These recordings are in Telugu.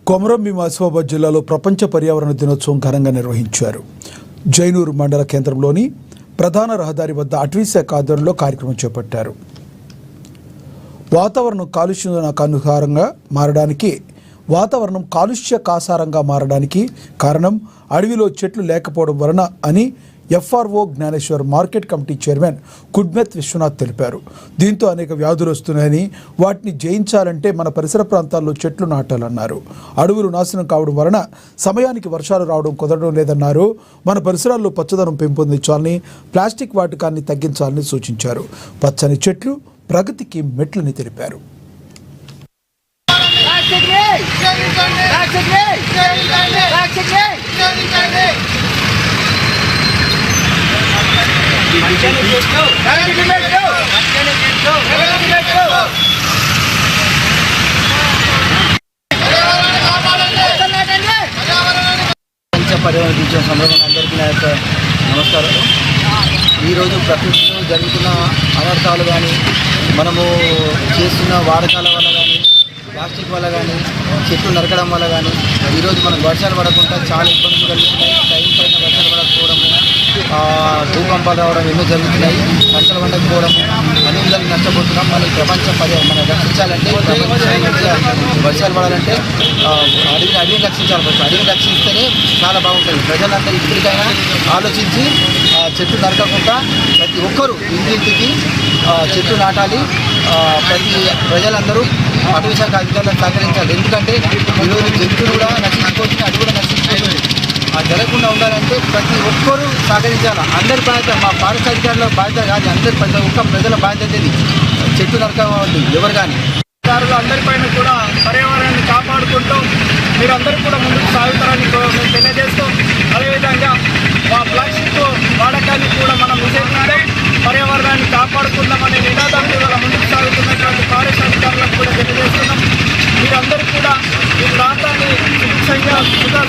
కొమరం భీం ఆసిఫాబాద్ జిల్లాలో ప్రపంచ పర్యావరణ దినోత్సవం ఘనంగా నిర్వహించారు. జైనూరు మండల కేంద్రంలోని ప్రధాన రహదారి వద్ద అటవీశాఖ ఆధ్వర్యంలో కార్యక్రమం చేపట్టారు. వాతావరణం కాలుష్యకాసారంగా మారడానికి కారణం అడవిలో చెట్లు లేకపోవడం వలన అని FRO Gnaneshwar market committee chairman Kudmeth Vishwanath తెలిపారు. దీంతో అనేక వ్యాధులు వస్తున్నాయని వాటిని జయించాలంటే మన పరిసర ప్రాంతాల్లో చెట్లు నాటాలన్నారు. అడవులు నాశనం కావడం వలన సమయానికి వర్షాలు రావడం కుదరడం లేదన్నారు. మన పరిసరాల్లో పచ్చదనం పెంపొందించాలని, ప్లాస్టిక్ వాడకాన్ని తగ్గించాలని సూచించారు. పచ్చని చెట్లు ప్రగతికి మెట్లని తెలిపారు. పర్యావరణ దినోత్సవం సందర్భంగా అందరికీ నా యొక్క నమస్కారం. ఈరోజు ప్రకృతిలో జరుగుతున్న అనర్థాలు కానీ, మనము చేస్తున్న వాడకాల వల్ల కానీ, ప్లాస్టిక్ వల్ల కానీ, చెట్లు నరకడం వల్ల కానీ ఈరోజు మనకు వర్షాలు పడకుండా చాలా ఇబ్బందులు కలుగుతున్నాయి. టైం పైన వర్షాలు పడకపోవడము, భూకంపాలు రావడం ఎన్నో జరుగుతున్నాయి. పంటలు పండకపోవడము, అన్నింటినీ నష్టపోతున్నాం. మన ప్రపంచ మనం రక్షించాలంటే, వర్షాలు పడాలంటే అడవిని రక్షించాలి. అడవిని రక్షిస్తేనే చాలా బాగుంటుంది. ప్రజలంతా ఇప్పటికైనా ఆలోచించి చెట్లు నరకకుండా ప్రతి ఒక్కరూ ఇంటింటికి చెట్లు నాటాలి. ప్రజలందరూ అటవీ శాఖ అధికారులకు సహకరించాలి. ఎందుకంటే ఈరోజు జంతువులు కూడా నశించుకోవచ్చు, అది కూడా నశించుకోవచ్చు. జరగకుండా ఉండాలంటే ప్రతి ఒక్కరూ సహకరించాలి. అందరి బాధ్యత, మా ఫారెస్ట్ అధికారుల బాధ్యత కాదు, ప్రతి ఒక్క ప్రజల బాధ్యత ఇది. చెట్లు నరకవాలి ఎవరు కానీ. అందరిపైన కూడా పర్యావరణాన్ని కాపాడుకుంటూ మీరందరూ కూడా ముందుకు సాగుతారని మేము తెలియజేస్తూ, అదేవిధంగా మా ప్లాస్టిక్ వాడకాన్ని కూడా మనం నిషేధించడం, పర్యావరణాన్ని కాపాడుకుందామనే నినాదాన్ని కూడా ముందుకు సాగుతున్నటువంటి ఫారెస్ట్ అధికారులకు కూడా తెలియజేస్తున్నాం. మీరందరూ కూడా ఈ ప్రాంతాన్ని సుభిక్షంగా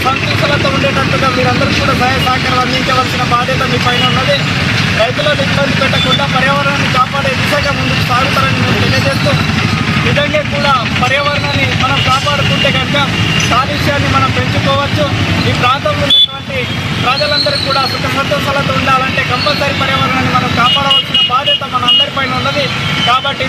సంతోషాలతో ఉండేటట్టుగా మీరందరూ కూడా సహాయ సహకారాలు అందించవలసిన బాధ్యత మీ పైన ఉన్నది. రైతులను ఇబ్బంది పెట్టకుండా పర్యావరణాన్ని కాపాడే దిశగా ముందుకు సాగుతారని మేము తెలియజేస్తూ, నిజంగా కూడా పర్యావరణాన్ని మనం కాపాడుకుంటే కనుక కాలుష్యాన్ని మనం పెంచుకోవచ్చు. ఈ ప్రాంతంలో ఉన్నటువంటి ప్రజలందరూ కూడా సుఖ సంతోషాలతో ఉండాలంటే కంపల్సరీ పర్యావరణాన్ని మనం కాపాడవలసిన బాధ్యత మన అందరిపైన ఉన్నది. కాబట్టి